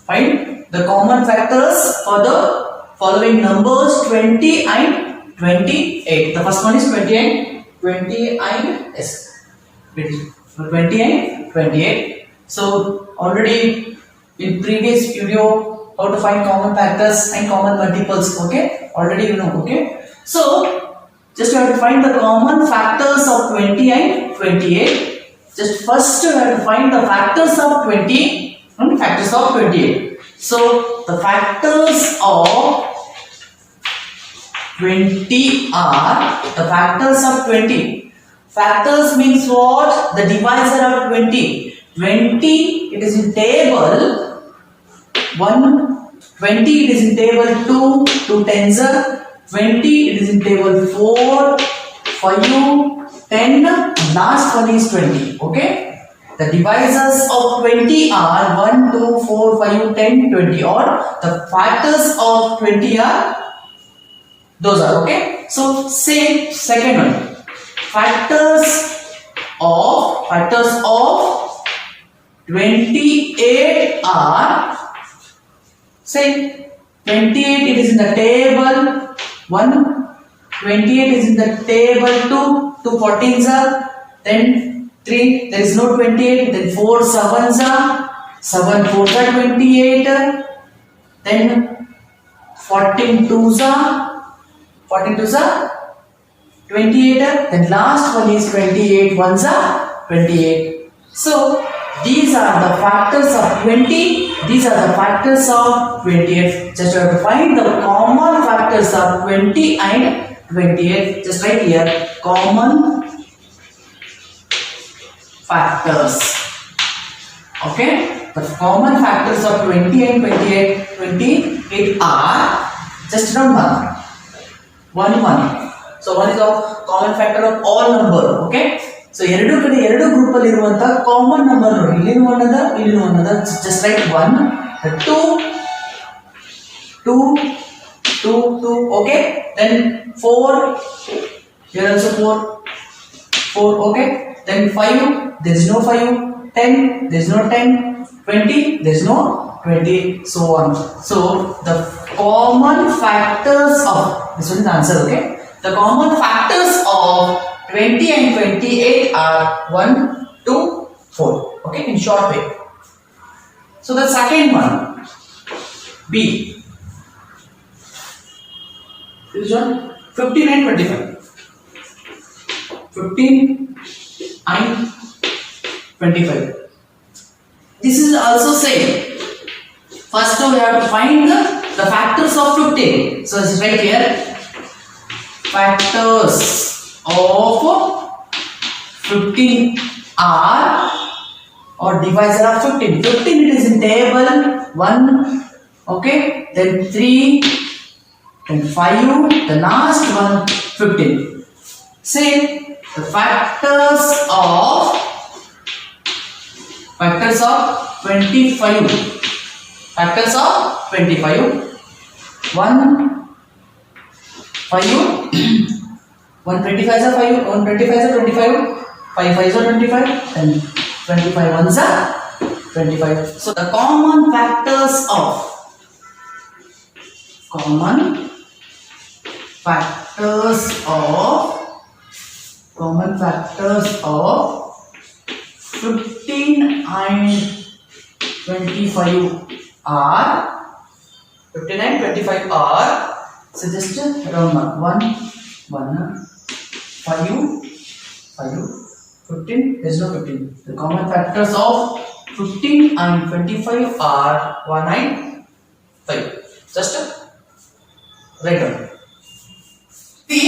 Find the common factors for the following numbers 20 and 28. The first one is 20 and 20 and 28. So already in previous video how to find common factors and common multiples. Okay, already you know. Okay, so just you have to find the common factors of 20 and 28. Just first you have to find the factors of 20 and factors of 28. So the factors of 20 are the factors of 20. Factors means what? The divisor of 20. 20 it is in table 1, 20 it is in table 2 tens are 20 it is in table 4, 5, 10, last one is 20. Okay, the divisors of 20 are 1, 2, 4, 5, 10, 20, or the factors of 20 are those are. Okay, so same second one, factors of 28 are, say 28 it is in the table 1, 28 is in the table 2 14s are, then 3 there is no 28, then 4 7s are, 7 4s are 28, then 14 2s are 28, then last one is 28 ones are 28. So these are the factors of 20, these are the factors of 28. Just have to find the common factors of 20 and 28. Just write here common factors. Okay, the common factors of 20 and 28 are, just remember 1. So 1 is of common factor of all number. Okay, so ಎರಡು group ಅಲ್ಲಿ ಇರುವಂತ common number ನೋಡಿ, ಇಲ್ಲಿನ 1 ಅದ ಇಲ್ಲಿನ 1 ಅದ, just write 1 2. Okay, then 4, here also 4. Okay, then 5, there is no 5, 10, there is no 10, 20, there is no 20, so on. So the common factors of, this one is the answer. Okay, the common factors of 20 and 28 are 1, 2, 4. Okay, in short way. So the second one, B. This one 15 and 25. 15 and 25. This is also same. First we have to find the factors of 15. So it's right here. Factors of 15 are, or divisor of 15. 15 it is in table 1. Okay, then 3, then 5, the last one 15. Say the factors of 25. Factors of 25. 1 5, 1 25 are 5, 1 25 are 25, 5 5s are 25, and 25 ones are 25. So the common factors of 15 and 25 are, 15 and 25 are, so just around 1, 5, 15, there is no 15. The common factors of 15 and 25 are 1 and 5. Just write down. The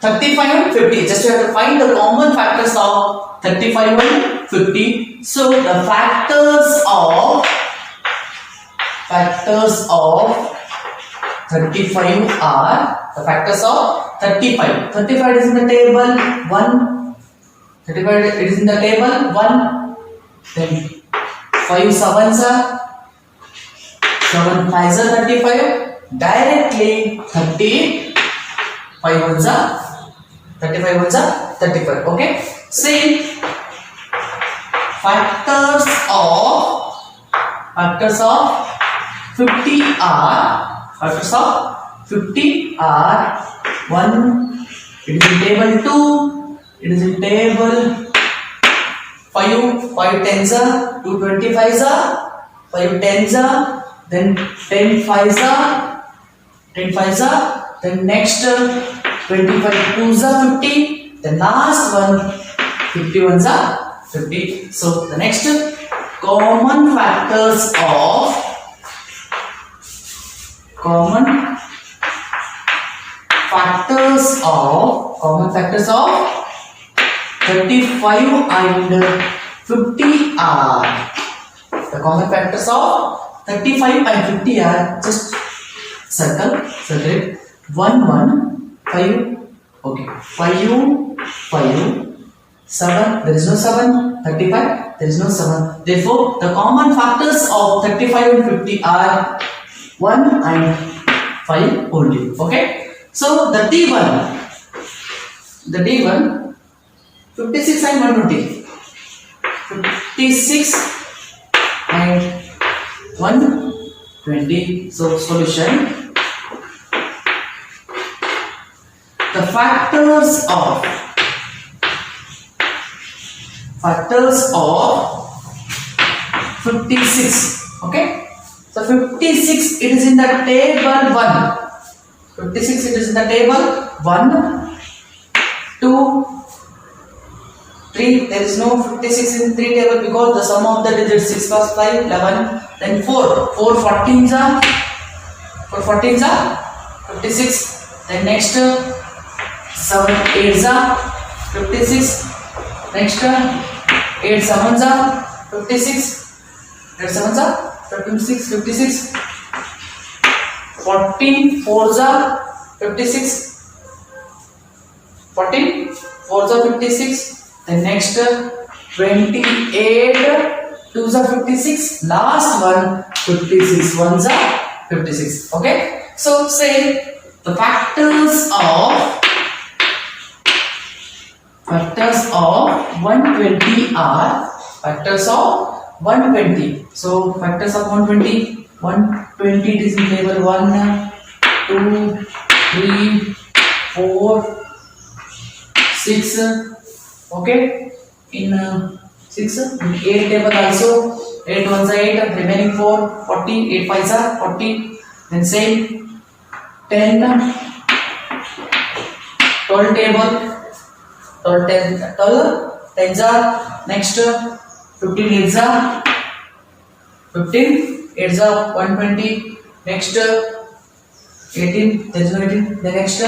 35 and 50. Just you have to find the common factors of 35 and 50. So the factors of 35 are, the factors of 35. 35 is in the table 1. 35 it is in the table 1. Then 5 7s are, 7 5s are 35. Directly 35 ones are 35. Okay, same factors of factors of 50 are, factors of 50 are 1, it is in table 2, it is in table 5 tens are, 2 25s are, 5 tens are, then 10 5s are, 10 5s are, then next 25 2s are 50, the last one 51s are 50. So the next common factors of 35 and 50 are, the common factors of 35 and 50 are, just circle it, 1 1 5, okay, 5 5 7, there is no 7, 35, there is no 7. Therefore, the common factors of 35 and 50 are 1 and 5 only. Okay. So the D1, 56 and 120. 56 and 120. So solution. The factors of 56. Okay. So 56 it is in the table 1. 56 it is in the table 1, 2, 3. There is no 56 in 3 table because the sum of the digits 6 plus 5 11. Then 4 14s are 56. Then next 7 8s are 56. Next 8 7s are 56. 8 7s are 56. 14 4s are 56. 14 4s are 56. Then next 28 2s are 56. Last one 56 1s are 56. Okay. So say the factors of 120 are factors of 120. So factors of 120 it is in table 1 2 3 4 6. Okay, in 6 in 8 table also 8 1s are 8, remaining 4 40, 8 5s are 40. Then same 10 12 table 12 tens are, next 15 8s are 15, 8s are 120. Next 18, there is no 18. The next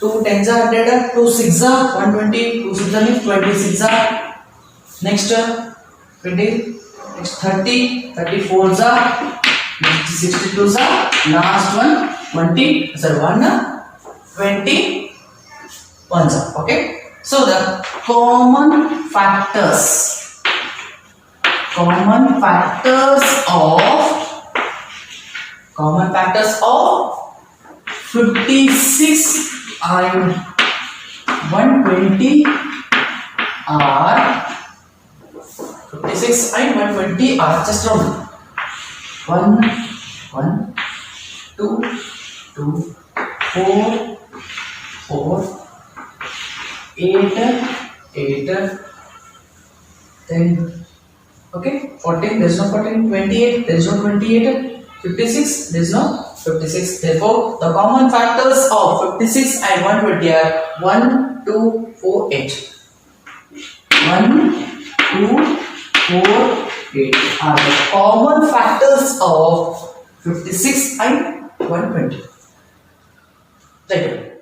2 tens are 100, 2 6s are 120, 2 6s are 26 are. Next 20, next 30, 34s are, next 62s are, last one 20, sorry 120 ones are. Okay. So the common factors of 56 and 120 are 56 and 120 are just round 1 1 2 2 4 4 8 then okay 14, there is no 14. 28, there is no 28. 56, there is no 56. Therefore the common factors of 56 and 120 are 1 2 4 8. 1 2 4 8 are the common factors of 56 and 120. Thank you.